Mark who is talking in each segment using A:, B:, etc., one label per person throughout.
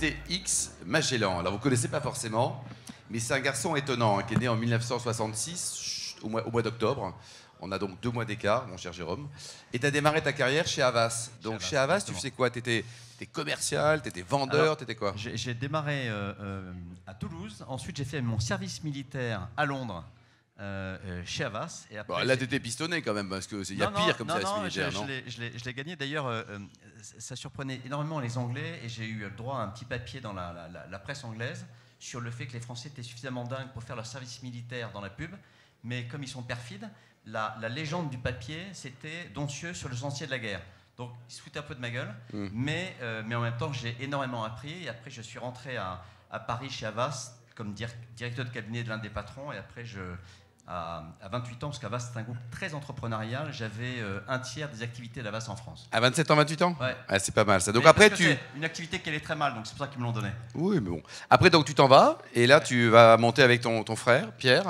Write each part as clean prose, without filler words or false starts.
A: ETX Magellan. Alors vous ne connaissez pas forcément, mais c'est un garçon étonnant qui est né en 1966, au mois d'octobre. On a donc 2 mois d'écart, mon cher Jérôme. Et tu as démarré ta carrière chez Havas. Donc chez Havas, tu faisais quoi? Tu étais commercial, tu étais vendeur, tu étais quoi?
B: J'ai démarré à Toulouse. Ensuite, j'ai fait mon service militaire à Londres, chez Havas. Et après,
A: là, tu étais pistonné quand même, parce qu'il y a pire comme service militaire, non?
B: Je l'ai gagné. D'ailleurs, ça surprenait énormément les Anglais. Et j'ai eu le droit à un petit papier dans la presse anglaise sur le fait que les Français étaient suffisamment dingues pour faire leur service militaire dans la pub. Mais comme ils sont perfides, la légende du papier, c'était Doncieux sur le sentier de la guerre. Donc, ils se foutaient un peu de ma gueule, mais en même temps, j'ai énormément appris. Et après, je suis rentré à Paris, chez Havas, comme directeur de cabinet de l'un des patrons. Et après, à 28 ans, parce qu'Havas, c'est un groupe très entrepreneurial, j'avais un tiers des activités d'Havas en France.
A: À 27 ans, 28 ans?
B: Ouais.
A: Ah, c'est pas mal ça. Donc
B: mais
A: après,
B: c'est une activité qui allait très mal, donc c'est pour ça qu'ils me l'ont donné.
A: Oui, mais bon. Après, donc tu t'en vas, et là, tu vas monter avec ton frère, Pierre,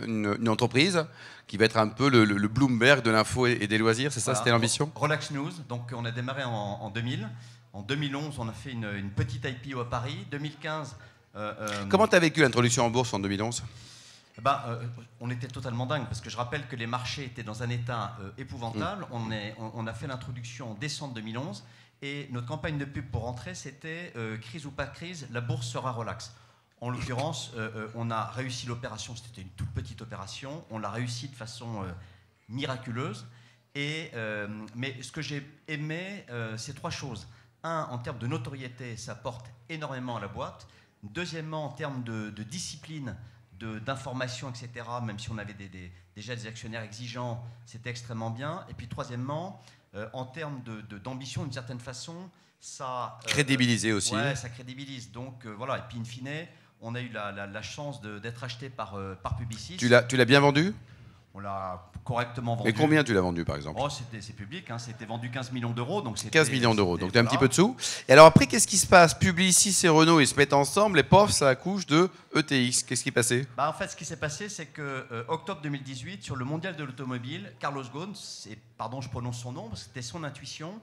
A: une entreprise qui va être un peu le Bloomberg de l'info et des loisirs, c'est ça, c'était l'ambition?
B: Relax News, donc on a démarré en 2000. En 2011, on a fait une petite IPO à Paris. 2015...
A: Comment tu as vécu l'introduction en bourse en 2011?
B: On était totalement dingue, parce que je rappelle que les marchés étaient dans un état épouvantable. On a fait l'introduction en décembre 2011, et notre campagne de pub pour rentrer, c'était crise ou pas crise, la bourse sera relax. En l'occurrence, on a réussi l'opération, c'était une toute petite opération, on l'a réussi de façon miraculeuse. Mais ce que j'ai aimé, c'est 3 choses. Un, en termes de notoriété, ça apporte énormément à la boîte. Deuxièmement, en termes de discipline, d'information, etc., même si on avait déjà des actionnaires exigeants, c'était extrêmement bien. Et puis troisièmement, en termes d'ambition, d'une certaine façon, ça...
A: crédibilisé aussi.
B: Ouais, ça crédibilise. Donc voilà, et puis in fine, on a eu la chance d'être acheté par Publicis.
A: Tu l'as bien vendu?
B: On l'a correctement vendu.
A: Et combien tu l'as vendu, par exemple?
B: C'est public, hein, c'était vendu 15 millions d'euros.
A: 15 millions d'euros, donc tu as un petit peu de sous. Et alors après, qu'est-ce qui se passe? Publicis et Renault, ils se mettent ensemble, et pof, ça accouche de ETX. Qu'est-ce qui est passé?
B: En fait, ce qui s'est passé, c'est que octobre 2018, sur le mondial de l'automobile, Carlos Ghosn, pardon, je prononce son nom, parce que c'était son intuition,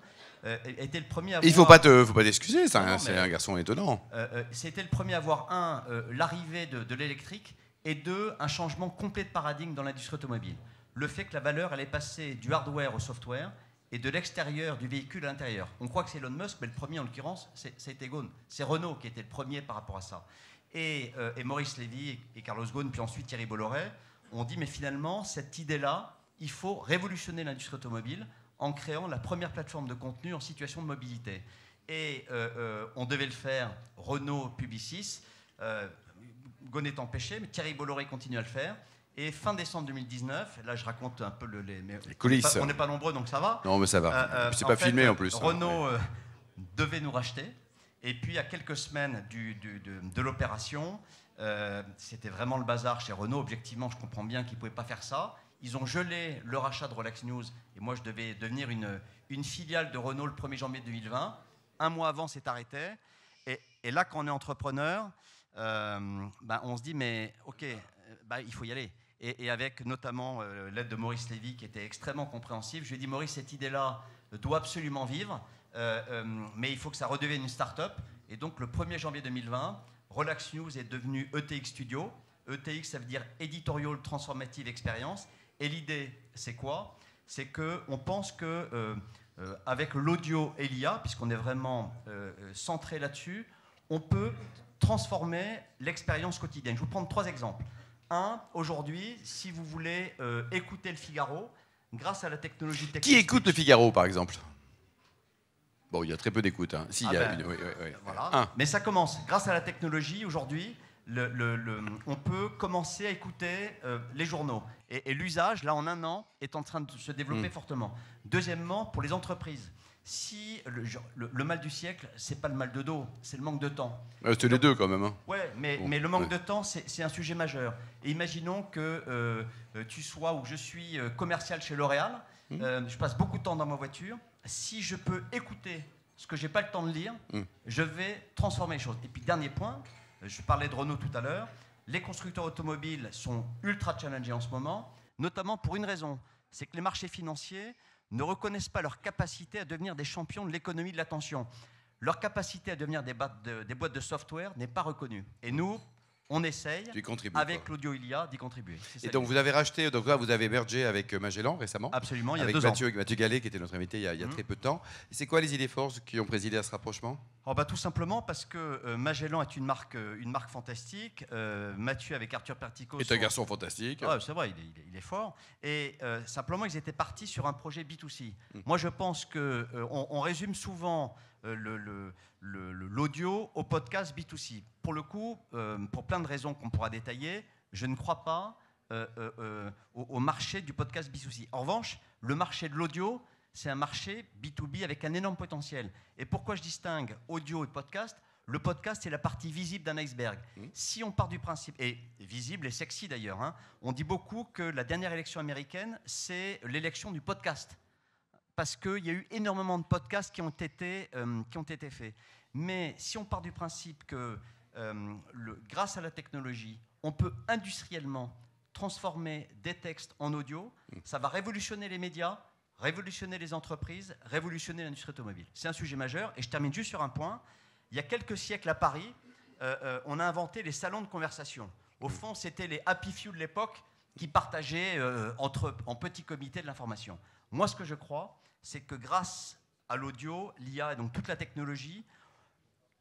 B: était le premier à voir...
A: Il faut pas t'excuser, c'est un garçon étonnant.
B: C'était le premier à voir, l'arrivée de l'électrique, et 2, un changement complet de paradigme dans l'industrie automobile. Le fait que la valeur allait passer du hardware au software et de l'extérieur du véhicule à l'intérieur. On croit que c'est Elon Musk, mais le premier en l'occurrence, c'était Ghosn. C'est Renault qui était le premier par rapport à ça. Et Maurice Lévy et Carlos Ghosn, puis ensuite Thierry Bolloré, ont dit mais finalement, cette idée-là, il faut révolutionner l'industrie automobile en créant la première plateforme de contenu en situation de mobilité. Et on devait le faire, Renault, Publicis, Ghosn est empêché, mais Thierry Bolloré continue à le faire. Et fin décembre 2019, là je raconte un peu les
A: coulisses.
B: On n'est pas nombreux, donc ça va.
A: Non, mais ça va. C'est pas filmé en plus.
B: Renault devait nous racheter. Et puis à quelques semaines de l'opération, c'était vraiment le bazar chez Renault. Objectivement, je comprends bien qu'ils ne pouvaient pas faire ça. Ils ont gelé le rachat de Relax News. Et moi, je devais devenir une filiale de Renault le 1er janvier 2020. Un mois avant, c'est arrêté. Et là, quand on est entrepreneur, on se dit, mais ok, il faut y aller. Et avec notamment l'aide de Maurice Lévy, qui était extrêmement compréhensif, je lui ai dit, Maurice, cette idée-là doit absolument vivre, mais il faut que ça redevienne une start-up. Et donc, le 1er janvier 2020, Relax News est devenu ETX Studio. ETX, ça veut dire Editorial Transformative Experience. Et l'idée, c'est quoi? C'est qu'on pense que avec l'audio et l'IA, puisqu'on est vraiment centré là-dessus, on peut transformer l'expérience quotidienne. Je vais vous prendre 3 exemples. Aujourd'hui, si vous voulez écouter le Figaro, grâce à la technologie texte...
A: Qui écoute le Figaro, par exemple? Bon, il y a très peu d'écoute. Hein. Si, oui.
B: Voilà. Mais ça commence. Grâce à la technologie, aujourd'hui, on peut commencer à écouter les journaux. Et l'usage, là, en 1 an, est en train de se développer fortement. Deuxièmement, pour les entreprises, si le mal du siècle, c'est pas le mal de dos, c'est le manque de temps.
A: C'est les deux quand même. Hein.
B: Ouais, mais le manque de temps, c'est un sujet majeur. Et imaginons que tu sois ou je suis commercial chez L'Oréal, je passe beaucoup de temps dans ma voiture. Si je peux écouter ce que j'ai pas le temps de lire, je vais transformer les choses. Et puis dernier point, je parlais de Renault tout à l'heure, les constructeurs automobiles sont ultra challengés en ce moment, notamment pour une raison, c'est que les marchés financiers ne reconnaissent pas leur capacité à devenir des champions de l'économie de l'attention. leur capacité à devenir des boîtes de software n'est pas reconnue. Et nous, on essaye, avec l'Audio Ilia, d'y contribuer.
A: Et donc vous avez racheté, donc là vous avez mergé avec Magellan récemment.
B: Absolument, il y a
A: avec
B: 2 ans.
A: Mathieu Gallet qui était notre invité il y a très peu de temps. C'est quoi les idées forces qui ont présidé à ce rapprochement?
B: Tout simplement parce que Magellan est une marque fantastique. Mathieu avec Arthur Pertico
A: est un garçon fantastique.
B: Ouais, c'est vrai, il est fort. Et simplement, ils étaient partis sur un projet B2C. Moi, je pense qu'on résume souvent l'audio au podcast B2C. Pour le coup, pour plein de raisons qu'on pourra détailler, je ne crois pas au marché du podcast B2C. En revanche, le marché de l'audio, c'est un marché B2B avec un énorme potentiel. Et pourquoi je distingue audio et podcast? Le podcast, c'est la partie visible d'un iceberg. Si on part du principe, et visible et sexy d'ailleurs, hein, on dit beaucoup que la dernière élection américaine, c'est l'élection du podcast. Parce qu'il y a eu énormément de podcasts qui ont été faits. Mais si on part du principe que grâce à la technologie, on peut industriellement transformer des textes en audio, ça va révolutionner les médias, révolutionner les entreprises, révolutionner l'industrie automobile. C'est un sujet majeur. Et je termine juste sur un point. Il y a quelques siècles à Paris, on a inventé les salons de conversation. Au fond, c'était les happy few de l'époque qui partageaient en petits comités de l'information. Moi, ce que je crois, c'est que grâce à l'audio, l'IA et donc toute la technologie,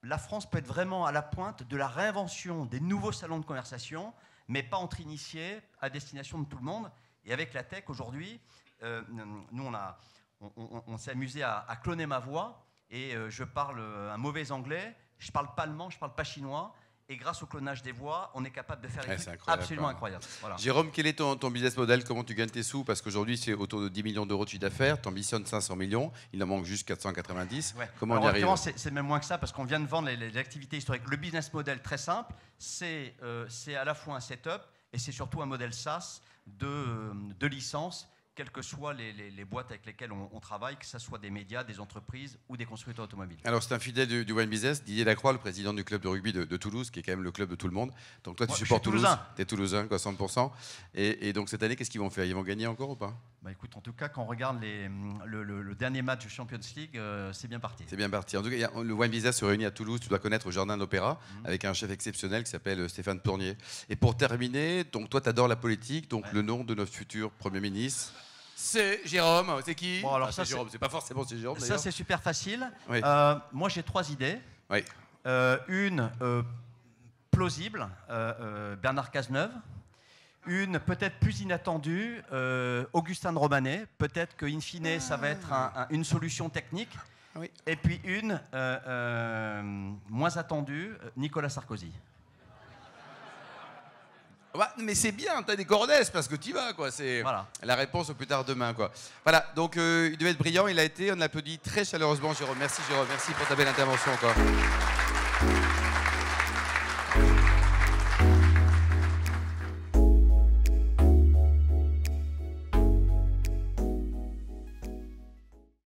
B: la France peut être vraiment à la pointe de la réinvention des nouveaux salons de conversation, mais pas entre initiés à destination de tout le monde. Et avec la tech, aujourd'hui, nous, on s'est amusé à cloner ma voix et je parle un mauvais anglais, je parle pas allemand, je parle pas chinois. Et grâce au clonage des voix, on est capable de faire des trucs absolument incroyables. Voilà.
A: Jérôme, quel est ton business model? Comment tu gagnes tes sous? Parce qu'aujourd'hui, c'est autour de 10 millions d'euros de chiffre d'affaires. Tu ambitionnes 500 millions. Il en manque juste 490. Ouais. Comment on y arrive?
B: C'est même moins que ça parce qu'on vient de vendre les activités historiques. Le business model, très simple, c'est à la fois un setup et c'est surtout un modèle SaaS de licence, quelles que soient les boîtes avec lesquelles on travaille, que ce soit des médias, des entreprises ou des constructeurs automobiles.
A: Alors, c'est un fidèle du Wine Business, Didier Lacroix, le président du club de rugby de Toulouse, qui est quand même le club de tout le monde. Donc, toi, tu supportes Toulouse. Tu es toulousain, quoi, 100%. Et donc, cette année, qu'est-ce qu'ils vont faire? Ils vont gagner encore ou pas?
B: Écoute, en tout cas, quand on regarde le dernier match du Champions League, c'est bien parti.
A: C'est bien parti. En tout cas, le Wine Business se réunit à Toulouse, tu dois connaître, au Jardin de l'Opéra, avec un chef exceptionnel qui s'appelle Stéphane Tournier. Et pour terminer, donc, toi, tu adores la politique, donc le nom de notre futur Premier ministre. C'est Jérôme, c'est qui?
B: Bon, alors
A: c'est Jérôme, c'est pas forcément c'est Jérôme.
B: Ça, c'est super facile.
A: Oui.
B: Moi, j'ai 3 idées.
A: Oui.
B: Une plausible, Bernard Cazeneuve. Une peut-être plus inattendue, Augustin de Romanet. Peut-être qu'in fine, ça va être une solution technique.
A: Oui.
B: Et puis une moins attendue, Nicolas Sarkozy.
A: Ouais, mais c'est bien, t'as des cordesses parce que t'y vas, quoi. C'est la réponse au plus tard demain, quoi. Voilà, donc il devait être brillant, il a été, on l'applaudit très chaleureusement, Jérôme. Merci, Jérôme, merci pour ta belle intervention, quoi.